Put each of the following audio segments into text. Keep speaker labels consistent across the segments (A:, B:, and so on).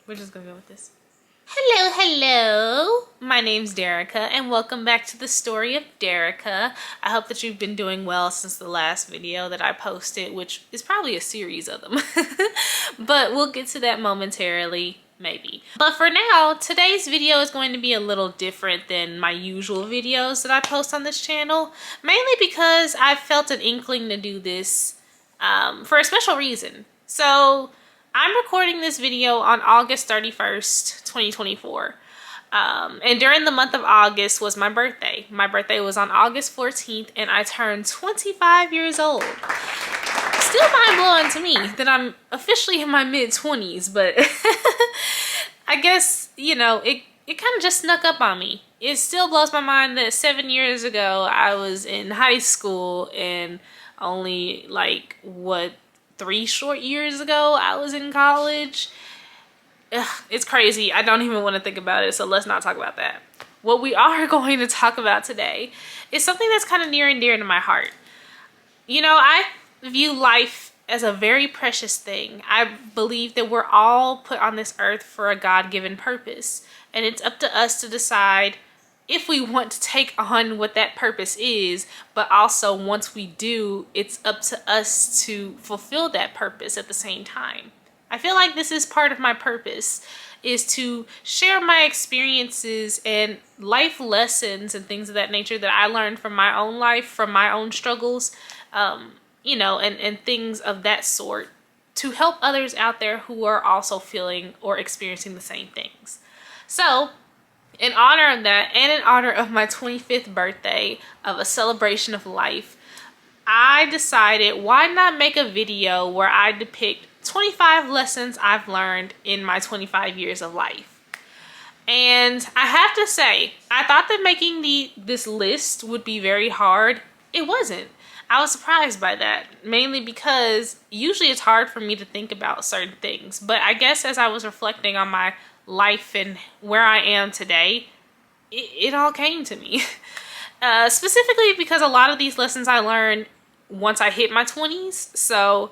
A: We're just gonna go with this. Hello, hello. My name's Derica, and welcome back to the story of Derica. I hope that you've been doing well since the last video that I posted, which is probably a series of them. But we'll get to that momentarily, maybe. But for now, today's video is going to be a little different than my usual videos that I post on this channel, mainly because I felt an inkling to do this for a special reason. So I'm recording this video on August 31st, 2024. And during the month of August was my birthday. My birthday was on August 14th and I turned 25 years old. Still mind-blowing to me that I'm officially in my mid-20s, but I guess, you know, it kind of just snuck up on me. It still blows my mind that 7 years ago I was in high school and only like, what, 3 short years ago I was in college. Ugh, it's crazy. I don't even want to think about it, so let's not talk about that. What we are going to talk about today is something that's kind of near and dear to my heart. You know, I view life as a very precious thing. I believe that we're all put on this earth for a God-given purpose, and it's up to us to decide if we want to take on what that purpose is, but also once we do, it's up to us to fulfill that purpose at the same time. I feel like this is part of my purpose, is to share my experiences and life lessons and things of that nature that I learned from my own life, from my own struggles, you know, and things of that sort to help others out there who are also feeling or experiencing the same things. So, in honor of that, and in honor of my 25th birthday, of a celebration of life, I decided why not make a video where I depict 25 lessons I've learned in my 25 years of life. And I have to say, I thought that making this list would be very hard. It wasn't. I was surprised by that, mainly because usually it's hard for me to think about certain things. But I guess as I was reflecting on my life and where I am today, it all came to me. Specifically because a lot of these lessons I learned once I hit my 20s. So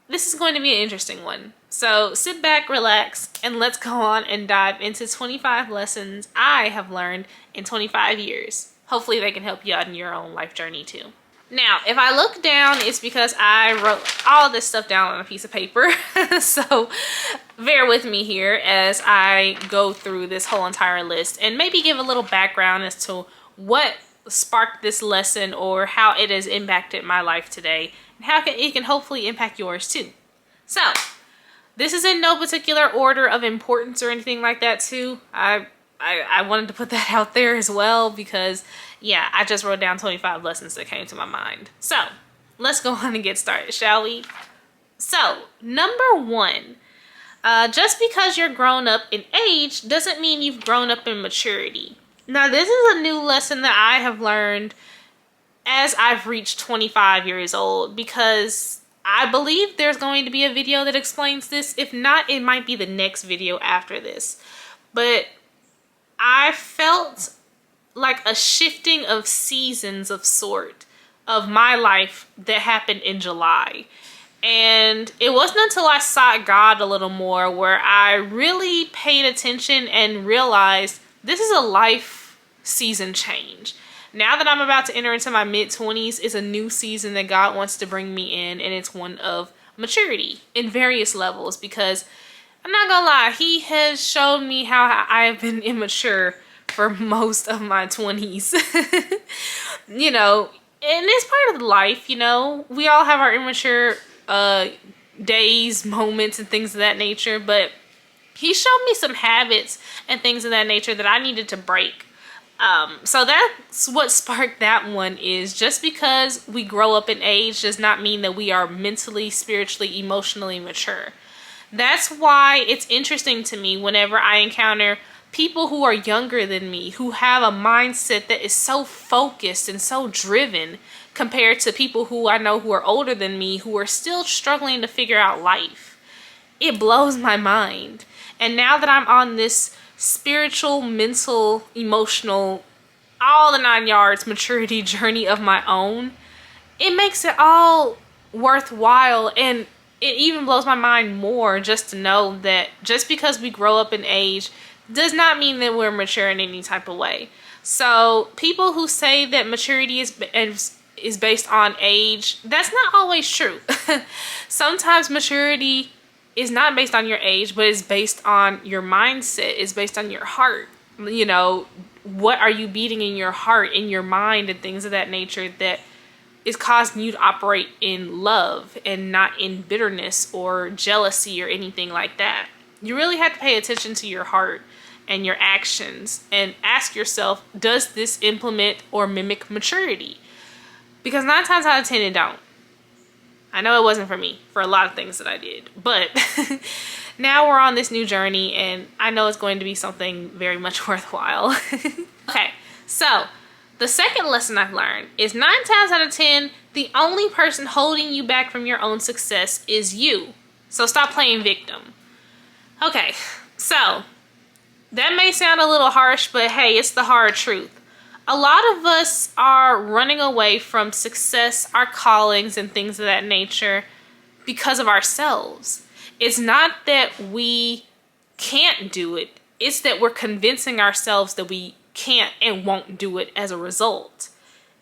A: this is going to be an interesting one. So sit back, relax, and let's go on and dive into 25 lessons I have learned in 25 years. Hopefully they can help you out in your own life journey too. Now, if I look down, it's because I wrote all this stuff down on a piece of paper. So bear with me here as I go through this whole entire list and maybe give a little background as to what sparked this lesson or how it has impacted my life today and how it can hopefully impact yours too. So this is in no particular order of importance or anything like that too. I wanted to put that out there as well because, yeah, I just wrote down 25 lessons that came to my mind. So let's go on and get started, shall we? So number 1, just because you're grown up in age doesn't mean you've grown up in maturity. Now, this is a new lesson that I have learned as I've reached 25 years old, because I believe there's going to be a video that explains this. If not, it might be the next video after this. But I felt like a shifting of seasons of sort of my life that happened in July. And it wasn't until I sought God a little more where I really paid attention and realized this is a life season change. Now that I'm about to enter into my mid-20s, it's a new season that God wants to bring me in, and it's one of maturity in various levels, because I'm not gonna lie, he has shown me how I have been immature for most of my 20s. You know, and it's part of life, you know. We all have our immature days, moments, and things of that nature, but he showed me some habits and things of that nature that I needed to break. So that's what sparked that one. Is just because we grow up in age does not mean that we are mentally, spiritually, emotionally mature. That's why it's interesting to me whenever I encounter people who are younger than me, who have a mindset that is so focused and so driven compared to people who I know who are older than me, who are still struggling to figure out life. It blows my mind. And now that I'm on this spiritual, mental, emotional, all the 9 yards maturity journey of my own, it makes it all worthwhile. And it even blows my mind more just to know that just because we grow up in age does not mean that we're mature in any type of way. So people who say that maturity is based on age, that's not always true. Sometimes maturity is not based on your age, but it's based on your mindset. It's based on your heart. You know, what are you beating in your heart, in your mind, and things of that nature that is causing you to operate in love and not in bitterness or jealousy or anything like that. You really have to pay attention to your heart and your actions and ask yourself, does this implement or mimic maturity? Because 9 times out of 10 it don't. I know it wasn't for me for a lot of things that I did, but now we're on this new journey and I know it's going to be something very much worthwhile. Okay, so the second lesson I've learned is 9 times out of 10, the only person holding you back from your own success is you. So stop playing victim. Okay, so that may sound a little harsh, but hey, it's the hard truth. A lot of us are running away from success, our callings, and things of that nature because of ourselves. It's not that we can't do it. It's that we're convincing ourselves that we can't and won't do it as a result.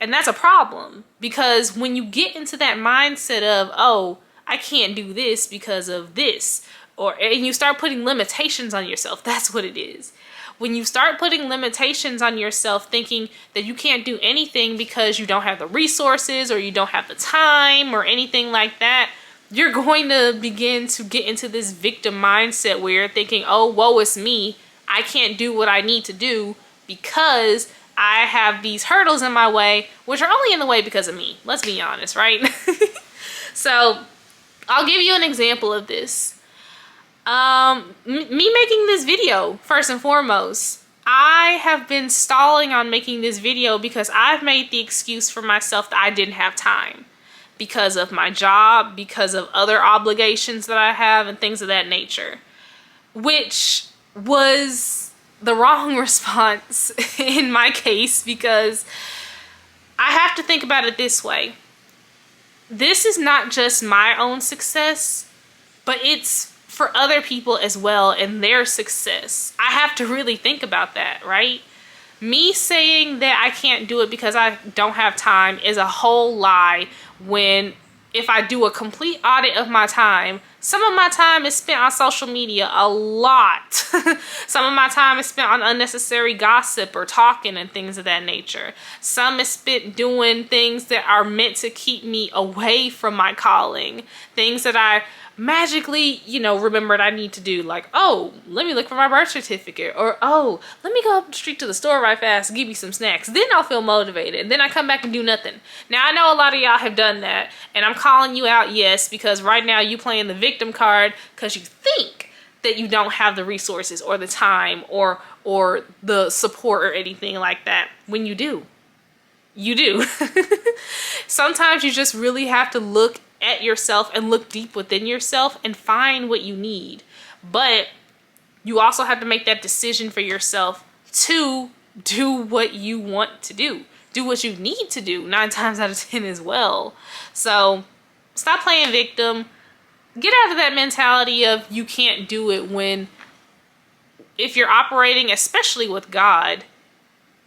A: And that's a problem, because when you get into that mindset of, oh, I can't do this because of this, and you start putting limitations on yourself, that's what it is. When you start putting limitations on yourself, thinking that you can't do anything because you don't have the resources or you don't have the time or anything like that, you're going to begin to get into this victim mindset where you're thinking, oh, woe is me. I can't do what I need to do because I have these hurdles in my way, which are only in the way because of me. Let's be honest, right? So I'll give you an example of this. Me making this video, first and foremost, I have been stalling on making this video because I've made the excuse for myself that I didn't have time because of my job, because of other obligations that I have and things of that nature, which was the wrong response in my case, because I have to think about it this way. This is not just my own success, but it's for other people as well and their success. I have to really think about that, right? Me saying that I can't do it because I don't have time is a whole lie, when if I do a complete audit of my time, some of my time is spent on social media, a lot. Some of my time is spent on unnecessary gossip or talking and things of that nature. Some is spent doing things that are meant to keep me away from my calling. Things that I magically, remembered I need to do, like, oh, let me look for my birth certificate, or oh, let me go up the street to the store right fast and give me some snacks. Then I'll feel motivated, and then I come back and do nothing. Now I know a lot of y'all have done that, and I'm calling you out, yes, because right now you playing the victim card because you think that you don't have the resources or the time or the support or anything like that, when you do. You do. Sometimes you just really have to look at yourself and look deep within yourself and find what you need. But you also have to make that decision for yourself to do what you want to do. Do what you need to do 9 times out of 10 as well. So stop playing victim. Get out of that mentality of you can't do it, when if you're operating, especially with God,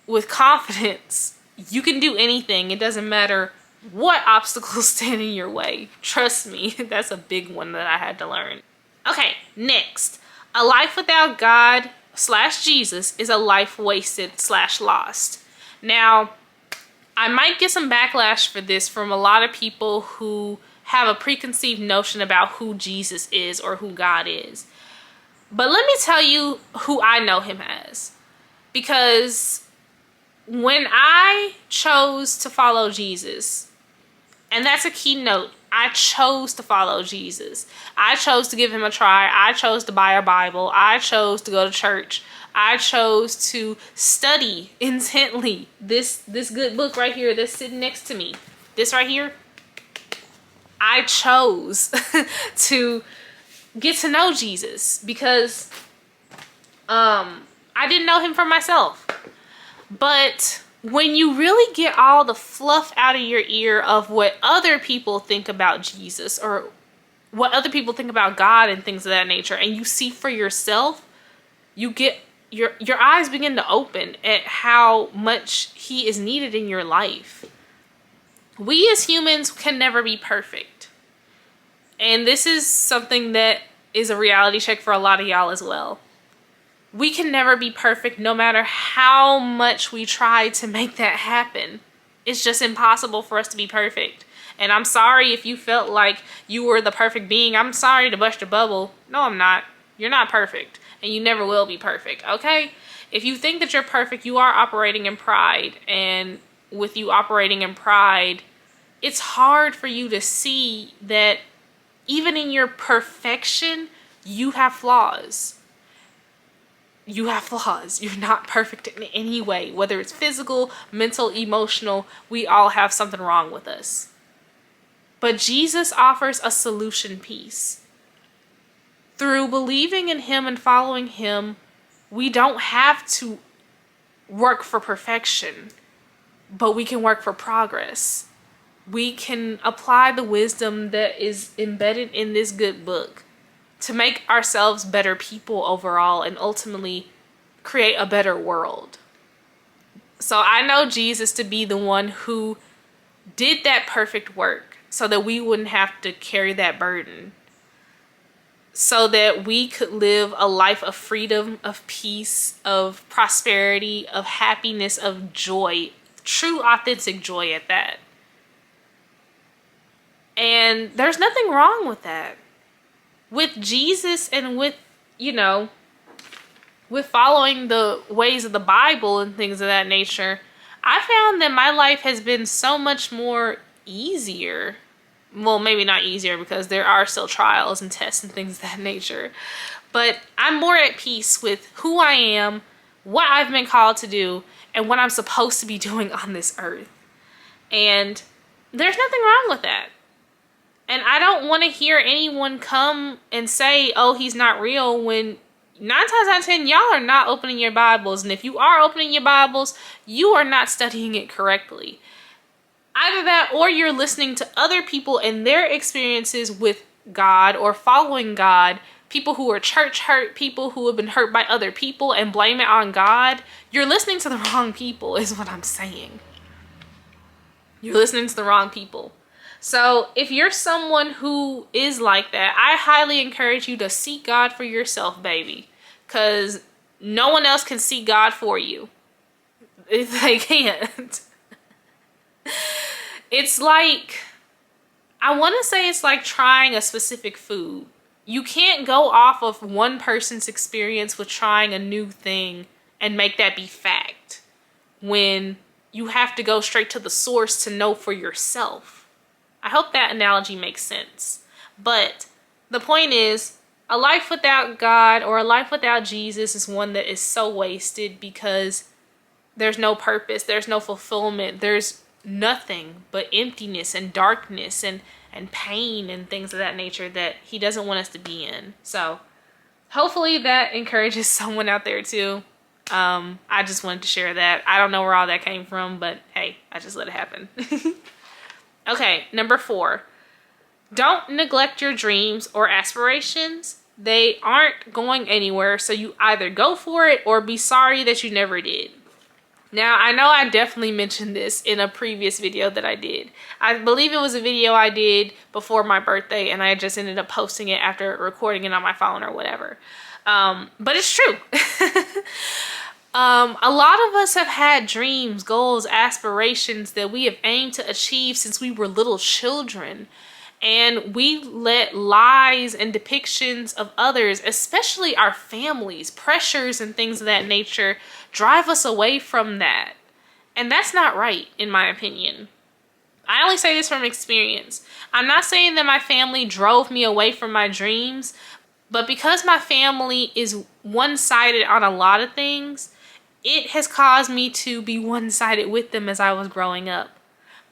A: with confidence, you can do anything. It doesn't matter what obstacles stand in your way. Trust me, that's a big one that I had to learn. Okay, next. A life without God / Jesus is a life wasted / lost. Now, I might get some backlash for this from a lot of people who have a preconceived notion about who Jesus is or who God is. But let me tell you who I know him as. Because when I chose to follow Jesus, and that's a key note, I chose to follow Jesus. I chose to give him a try. I chose to buy a Bible. I chose to go to church. I chose to study intently this good book right here that's sitting next to me. This right here. I chose to get to know Jesus because I didn't know him for myself. But when you really get all the fluff out of your ear of what other people think about Jesus, or what other people think about God and things of that nature, and you see for yourself, you get your eyes begin to open at how much he is needed in your life. We as humans can never be perfect. And this is something that is a reality check for a lot of y'all as well. We can never be perfect no matter how much we try to make that happen. It's just impossible for us to be perfect. And I'm sorry if you felt like you were the perfect being. I'm sorry to bust your bubble. No, I'm not. You're not perfect. And you never will be perfect, okay? If you think that you're perfect, you are operating in pride. And with you operating in pride, it's hard for you to see that even in your perfection, you have flaws. You have flaws. You're not perfect in any way. Whether it's physical, mental, emotional, we all have something wrong with us. But Jesus offers a solution piece. Through believing in him and following him, we don't have to work for perfection, but we can work for progress. We can apply the wisdom that is embedded in this good book to make ourselves better people overall and ultimately create a better world. So I know Jesus to be the one who did that perfect work so that we wouldn't have to carry that burden, so that we could live a life of freedom, of peace, of prosperity, of happiness, of joy, true authentic joy at that. And there's nothing wrong with that. With Jesus and with, with following the ways of the Bible and things of that nature, I found that my life has been so much more easier. Well, maybe not easier because there are still trials and tests and things of that nature. But I'm more at peace with who I am, what I've been called to do, and what I'm supposed to be doing on this earth. And there's nothing wrong with that. And I don't want to hear anyone come and say, oh, he's not real, when 9 times out of 10, y'all are not opening your Bibles. And if you are opening your Bibles, you are not studying it correctly. Either that or you're listening to other people and their experiences with God or following God, people who are church hurt, people who have been hurt by other people, and blame it on God. You're listening to the wrong people is what I'm saying. You're listening to the wrong people. So if you're someone who is like that, I highly encourage you to seek God for yourself, baby. Because no one else can see God for you. They can't. It's like, I want to say it's like trying a specific food. You can't go off of one person's experience with trying a new thing and make that be fact, when you have to go straight to the source to know for yourself. I hope that analogy makes sense. But the point is, a life without God or a life without Jesus is one that is so wasted, because there's no purpose, there's no fulfillment, there's nothing but emptiness and darkness and pain and things of that nature that he doesn't want us to be in. So hopefully that encourages someone out there too. I just wanted to share that. I don't know where all that came from, but hey, I just let it happen. Okay, number 4. Don't neglect your dreams or aspirations. They aren't going anywhere, so you either go for it or be sorry that you never did. Now, I know I definitely mentioned this in a previous video that I did. I believe it was a video I did before my birthday, and I just ended up posting it after recording it on my phone or whatever. But it's true. A lot of us have had dreams, goals, aspirations that we have aimed to achieve since we were little children. And we let lies and depictions of others, especially our families, pressures and things of that nature, drive us away from that. And that's not right, in my opinion. I only say this from experience. I'm not saying that my family drove me away from my dreams, but because my family is one-sided on a lot of things, it has caused me to be one-sided with them as I was growing up.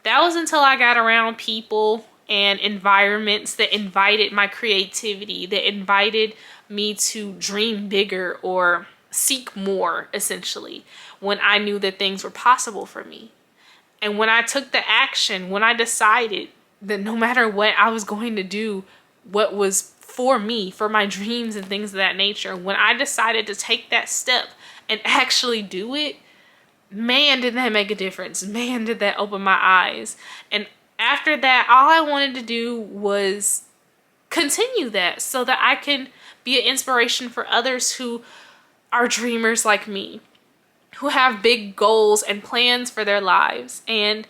A: That was until I got around people and environments that invited my creativity, that invited me to dream bigger or seek more, essentially, when I knew that things were possible for me. And when I took the action, when I decided that no matter what I was going to do what was for me, for my dreams and things of that nature, when I decided to take that step and actually do it, man, did that make a difference. Man, did that open my eyes. And after that, all I wanted to do was continue that so that I can be an inspiration for others who are dreamers like me, who have big goals and plans for their lives and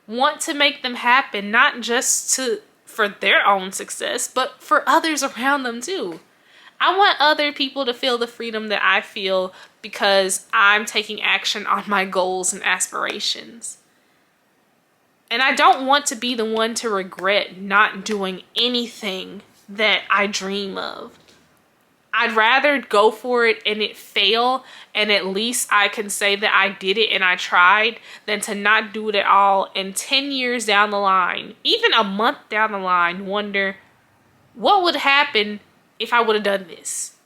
A: want to make them happen, not just for their own success, but for others around them too. I want other people to feel the freedom that I feel because I'm taking action on my goals and aspirations. And I don't want to be the one to regret not doing anything that I dream of. I'd rather go for it and it fail, and at least I can say that I did it and I tried, than to not do it at all and 10 years down the line, even a month down the line, wonder what would happen if I would have done this.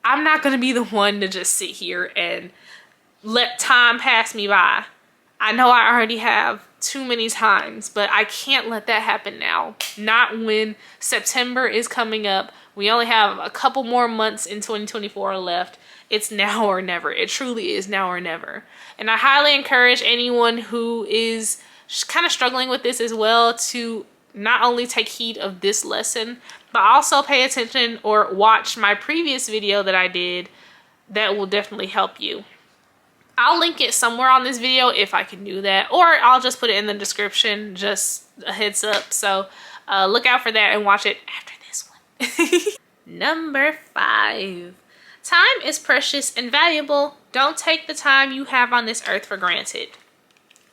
A: I'm not going to be the one to just sit here and let time pass me by. I know I already have too many times, but I can't let that happen now. Not when September is coming up. We only have a couple more months in 2024 left. It's now or never. It truly is now or never. And I highly encourage anyone who is kind of struggling with this as well to not only take heed of this lesson, but also pay attention or watch my previous video that I did that will definitely help you. I'll link it somewhere on this video if I can do that, or I'll just put it in the description, just a heads up. So look out for that and watch it after this one. Number 5. Time is precious and valuable. Don't take the time you have on this earth for granted.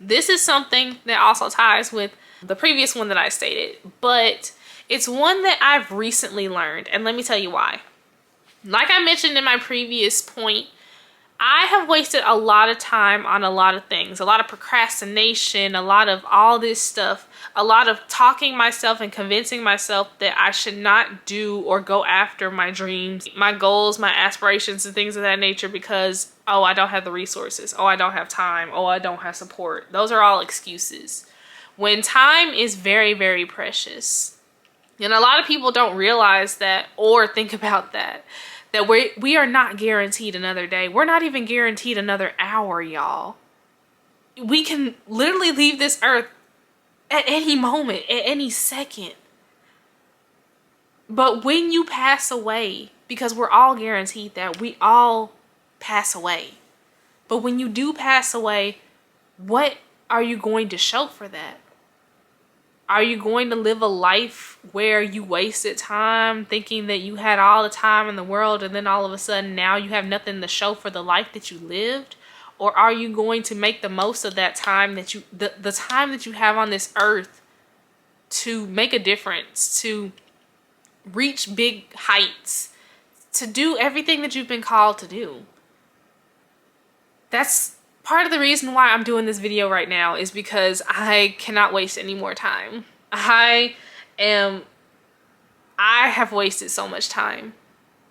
A: This is something that also ties with the previous one that I stated, but it's one that I've recently learned, and let me tell you why. Like I mentioned in my previous point, I have wasted a lot of time on a lot of things, a lot of procrastination, a lot of all this stuff, a lot of talking myself and convincing myself that I should not do or go after my dreams, my goals, my aspirations, and things of that nature because, oh, I don't have the resources. Oh, I don't have time. Oh, I don't have support. Those are all excuses. When time is very, very precious. And a lot of people don't realize that or think about that we are not guaranteed another day. We're not even guaranteed another hour, y'all. We can literally leave this earth at any moment, at any second. But when you pass away, because we're all guaranteed that we all pass away. But when you do pass away, what are you going to show for that? Are you going to live a life where you wasted time thinking that you had all the time in the world and then all of a sudden now you have nothing to show for the life that you lived? Or are you going to make the most of that time that the time that you have on this earth to make a difference, to reach big heights, to do everything that you've been called to do? That's part of the reason why I'm doing this video right now, is because I cannot waste any more time. I have wasted so much time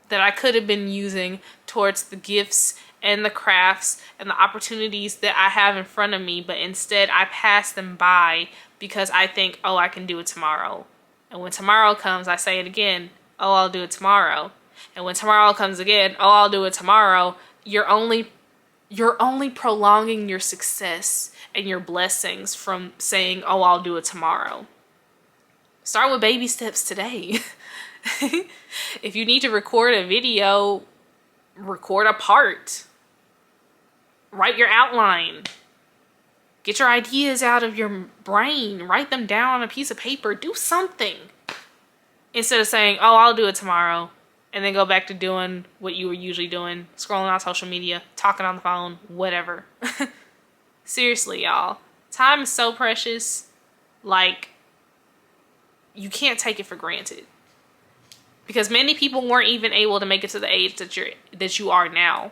A: that I could have been using towards the gifts and the crafts and the opportunities that I have in front of me, but instead I pass them by because I think, oh, I can do it tomorrow. And when tomorrow comes, I say it again, oh, I'll do it tomorrow. And when tomorrow comes again, oh, I'll do it tomorrow. You're only prolonging your success and your blessings from saying, oh, I'll do it tomorrow. Start with baby steps today. If you need to record a video, record a part. Write your outline. Get your ideas out of your brain. Write them down on a piece of paper. Do something. Instead of saying, oh, I'll do it tomorrow, and then go back to doing what you were usually doing, scrolling on social media, talking on the phone, whatever. Seriously, y'all. Time is so precious. Like, you can't take it for granted. Because many people weren't even able to make it to the age that you are now.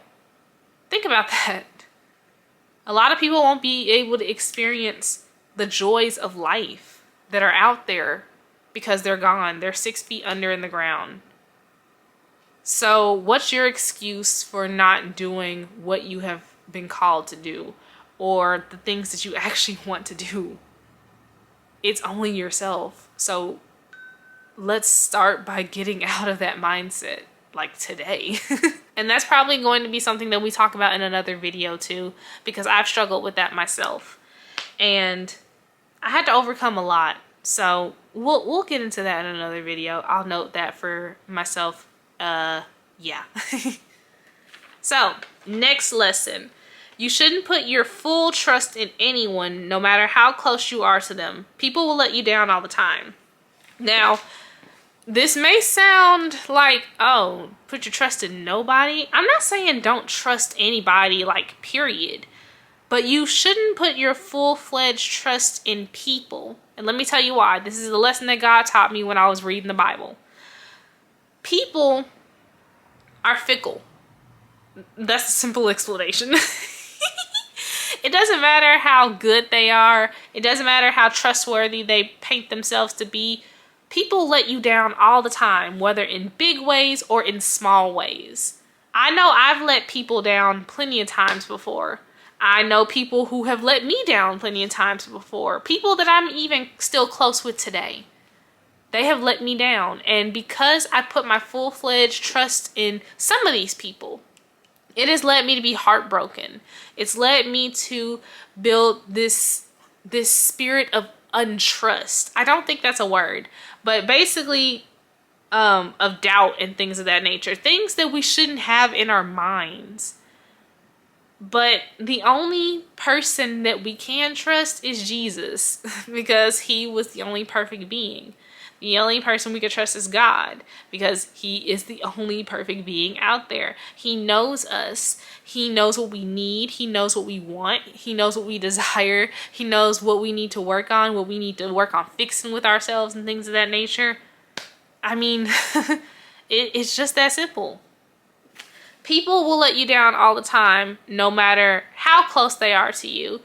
A: Think about that. A lot of people won't be able to experience the joys of life that are out there because they're gone. They're 6 feet under in the ground. So what's your excuse for not doing what you have been called to do, or the things that you actually want to do? It's only yourself. So let's start by getting out of that mindset, like today. And that's probably going to be something that we talk about in another video too, because I've struggled with that myself. And I had to overcome a lot. So we'll get into that in another video. I'll note that for myself. Yeah. So, next lesson. You shouldn't put your full trust in anyone, no matter how close you are to them. People will let you down all the time. Now, this may sound like, oh, put your trust in nobody. I'm not saying don't trust anybody, like, period. But you shouldn't put your full-fledged trust in people. And let me tell you why. This is a lesson that God taught me when I was reading the Bible. People are fickle. That's a simple explanation. It doesn't matter how good they are. It doesn't matter how trustworthy they paint themselves to be. People let you down all the time, whether in big ways or in small ways. I know I've let people down plenty of times before. I know people who have let me down plenty of times before. People that I'm even still close with today. They have let me down. And because I put my full-fledged trust in some of these people, it has led me to be heartbroken. It's led me to build this spirit of untrust. I don't think that's a word, but basically of doubt and things of that nature. Things that we shouldn't have in our minds. But the only person that we can trust is Jesus, because he was the only perfect being. The only person we could trust is God, because he is the only perfect being out there. He knows us. He knows what we need. He knows what we want. He knows what we desire. He knows what we need to work on, what we need to work on fixing with ourselves and things of that nature. I mean, it's just that simple. People will let you down all the time, no matter how close they are to you,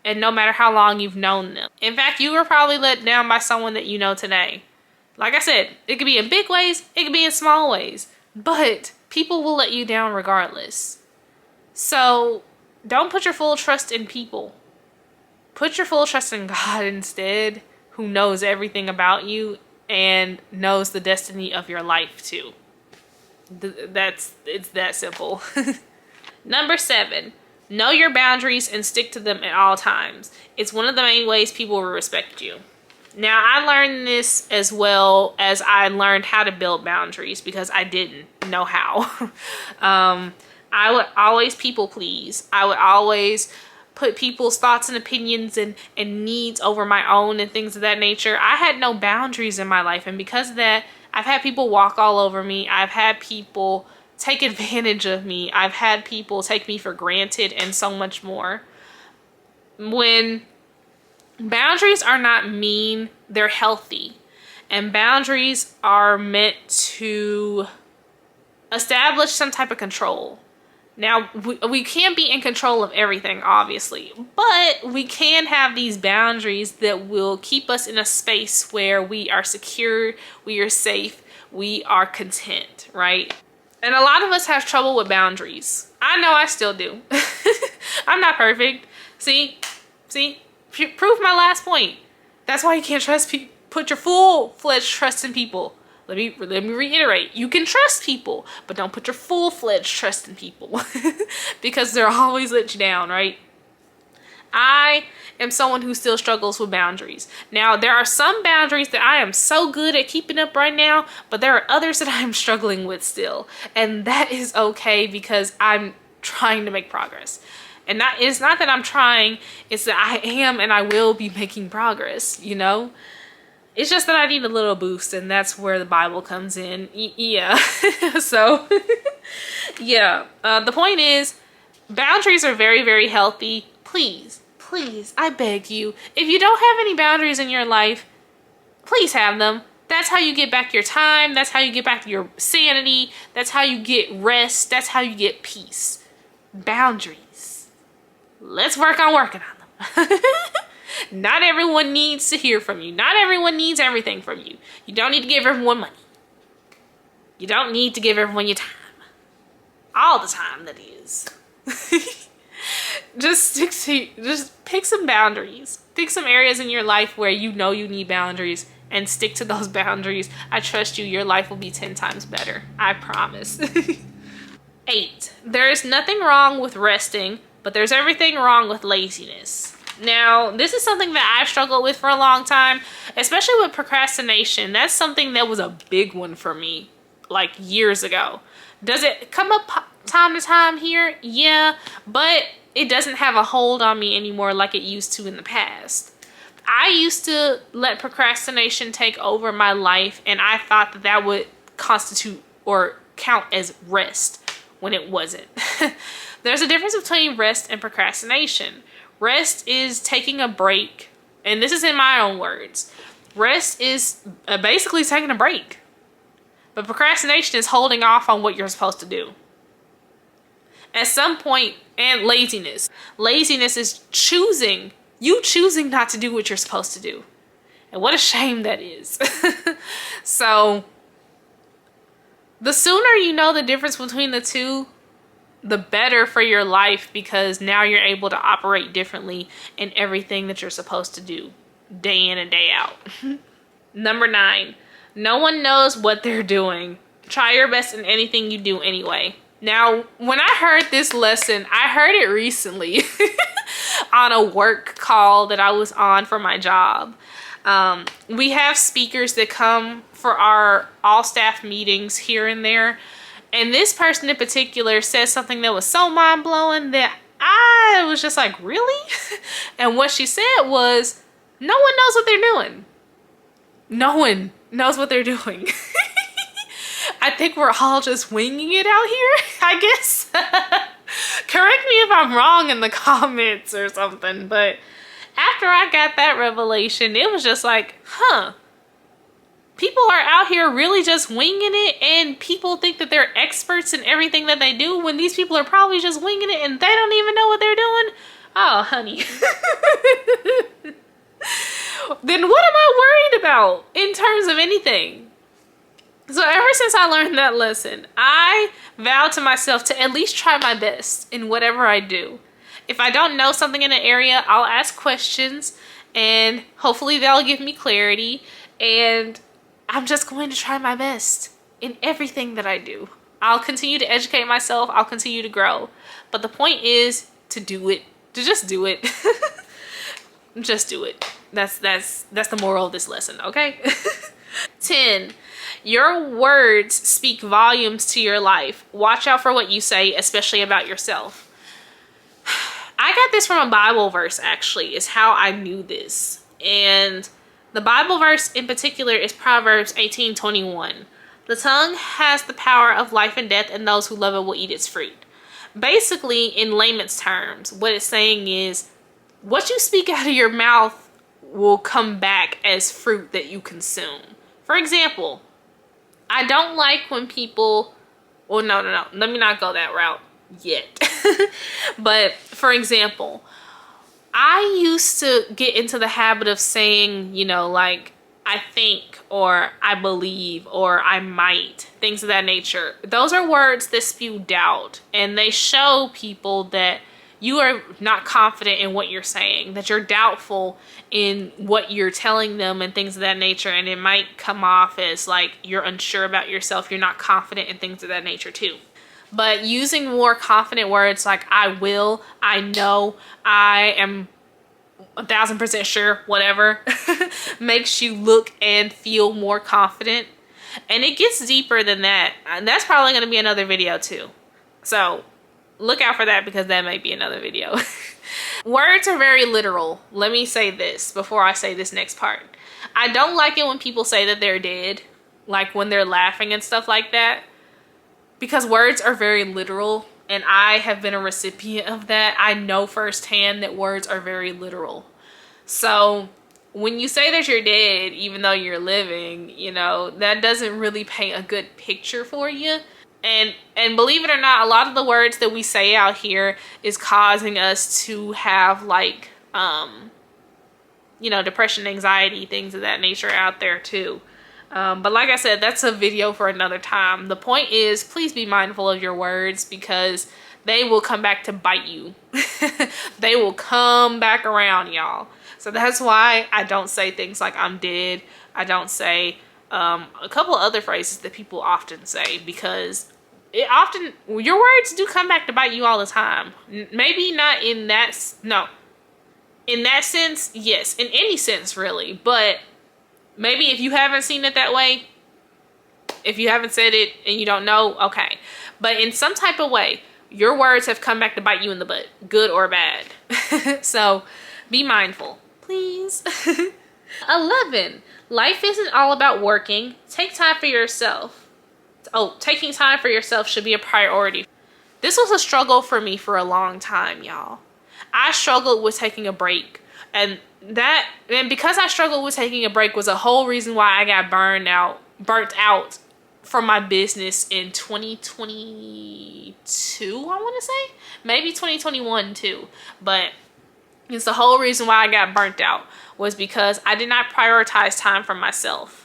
A: and no matter how long you've known them. In fact, you were probably let down by someone that you know today. Like I said, it could be in big ways, it could be in small ways, but people will let you down regardless. So don't put your full trust in people. Put your full trust in God instead, who knows everything about you and knows the destiny of your life too. It's that simple. Number 7, know your boundaries and stick to them at all times. It's one of the main ways people will respect you. Now, I learned this as well as I learned how to build boundaries, because I didn't know how. I would always people please. I would always put people's thoughts and opinions and needs over my own and things of that nature. I had no boundaries in my life, and because of that, I've had people walk all over me. I've had people take advantage of me. I've had people take me for granted and so much more. When boundaries are not mean, they're healthy. And boundaries are meant to establish some type of control. Now, we can't be in control of everything, obviously, but we can have these boundaries that will keep us in a space where we are secure, we are safe, we are content, right? And a lot of us have trouble with boundaries. I know I still do. I'm not perfect. See, prove my last point. That's why you can't trust people. Put your full-fledged trust in people. Let me reiterate. You can trust people, but don't put your full-fledged trust in people because they'll always let you down, right? I am someone who still struggles with boundaries. Now, there are some boundaries that I am so good at keeping up right now, but there are others that I'm struggling with still. And that is okay, because I'm trying to make progress. And it's not that I'm trying, it's that I am and I will be making progress, you know? It's just that I need a little boost, and that's where the Bible comes in. Yeah. So, yeah. The point is, boundaries are very, very healthy. Please, I beg you, if you don't have any boundaries in your life, please have them. That's how you get back your time. That's how you get back your sanity. That's how you get rest. That's how you get peace. Boundaries. Let's work on working on them. Not everyone needs to hear from you. Not everyone needs everything from you. You don't need to give everyone money. You don't need to give everyone your time. All the time, that is. Just pick some boundaries. Pick some areas in your life where you know you need boundaries and stick to those boundaries, I trust you, your life will be 10 times better. I promise. 8. There is nothing wrong with resting, but there's everything wrong with laziness. Now, this is something that I've struggled with for a long time, especially with procrastination. That's something that was a big one for me, like years ago. Does it come up time to time here? Yeah, but it doesn't have a hold on me anymore like it used to in the past. I used to let procrastination take over my life, and I thought that that would constitute or count as rest when it wasn't. There's a difference between rest and procrastination. Rest is taking a break, and this is in my own words. Rest is basically taking a break. But procrastination is holding off on what you're supposed to do. At some point, and laziness. Laziness is choosing not to do what you're supposed to do. And what a shame that is. So, the sooner you know the difference between the two, the better for your life, because now you're able to operate differently in everything that you're supposed to do, day in and day out. Number 9, no one knows what they're doing. Try your best in anything you do anyway. Now, when I heard this lesson, I heard it recently on a work call that I was on for my job. We have speakers that come for our all staff meetings here and there. And this person in particular said something that was so mind-blowing that I was just like, really? And what she said was, no one knows what they're doing. No one knows what they're doing. I think we're all just winging it out here, I guess. Correct me if I'm wrong in the comments or something, but after I got that revelation, it was just like, huh. People are out here really just winging it, and people think that they're experts in everything that they do when these people are probably just winging it and they don't even know what they're doing. Oh, honey. Then what am I worried about in terms of anything? So ever since I learned that lesson, I vowed to myself to at least try my best in whatever I do. If I don't know something in an area, I'll ask questions, and hopefully they'll give me clarity, and I'm just going to try my best in everything that I do. I'll continue to educate myself. I'll continue to grow. But the point is to do it. To just do it. Just do it. That's the moral of this lesson, okay? 10. Your words speak volumes to your life. Watch out for what you say, especially about yourself. I got this from a Bible verse, actually, is how I knew this. And the Bible verse in particular is Proverbs 18:21. The tongue has the power of life and death, and those who love it will eat its fruit. Basically, in layman's terms, what it's saying is, what you speak out of your mouth will come back as fruit that you consume. For example, I don't like when people, well, no, let me not go that route yet. But for example, I used to get into the habit of saying, you know, like, I think, or I believe, or I might, things of that nature. Those are words that spew doubt, and they show people that you are not confident in what you're saying, that you're doubtful in what you're telling them and things of that nature. And it might come off as like you're unsure about yourself. You're not confident in things of that nature too. But using more confident words like I will, I know, I am 1000% sure, whatever, makes you look and feel more confident. And it gets deeper than that. And that's probably going to be another video too. So look out for that, because that might be another video. Words are very literal. Let me say this before I say this next part. I don't like it when people say that they're dead, like when they're laughing and stuff like that, because words are very literal, and I have been a recipient of that. I know firsthand that words are very literal. So when you say that you're dead, even though you're living, you know, that doesn't really paint a good picture for you. And believe it or not, a lot of the words that we say out here is causing us to have like, you know, depression, anxiety, things of that nature out there too. But like I said, that's a video for another time. The point is, please be mindful of your words, because they will come back to bite you. They will come back around, y'all. So that's why I don't say things like I'm dead. I don't say a couple of other phrases that people often say, because your words do come back to bite you all the time. Maybe not in that, no. In that sense, yes. In any sense, really. But maybe if you haven't seen it that way, if you haven't said it and you don't know, okay. But in some type of way, your words have come back to bite you in the butt, good or bad. So be mindful, please. 11. Life isn't all about working. Take time for yourself. Oh, taking time for yourself should be a priority. This was a struggle for me for a long time, y'all. I struggled with taking a break. And because I struggled with taking a break was a whole reason why I got burnt out from my business in 2022, I want to say. Maybe 2021 too. But it's the whole reason why I got burnt out was because I did not prioritize time for myself.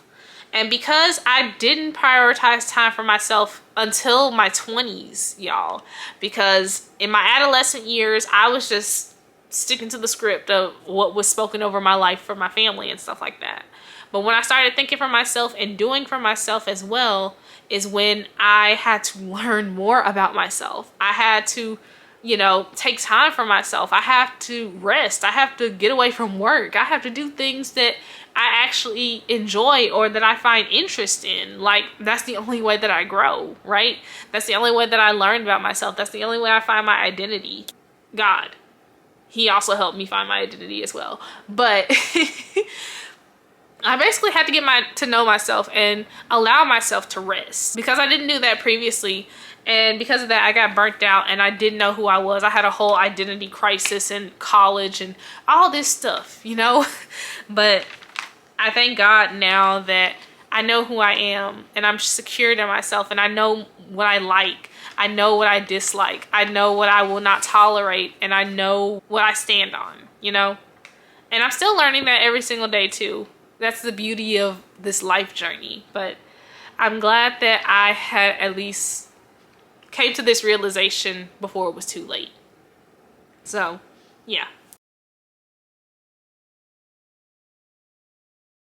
A: And because I didn't prioritize time for myself until my 20s, y'all, because in my adolescent years, I was just sticking to the script of what was spoken over my life for my family and stuff like that. But when I started thinking for myself and doing for myself as well, is when I had to learn more about myself. I had to, take time for myself. I have to rest. I have to get away from work. I have to do things that I actually enjoy or that I find interest in. Like, that's the only way that I grow, right? That's the only way that I learn about myself. That's the only way I find my identity. God, he also helped me find my identity as well. But I basically had to get to know myself and allow myself to rest, because I didn't do that previously. And because of that, I got burnt out and I didn't know who I was. I had a whole identity crisis in college and all this stuff, But I thank God now that I know who I am and I'm secured in myself, and I know what I like. I know what I dislike. I know what I will not tolerate, and I know what I stand on, And I'm still learning that every single day too. That's the beauty of this life journey. But I'm glad that I had at least came to this realization before it was too late. So, yeah.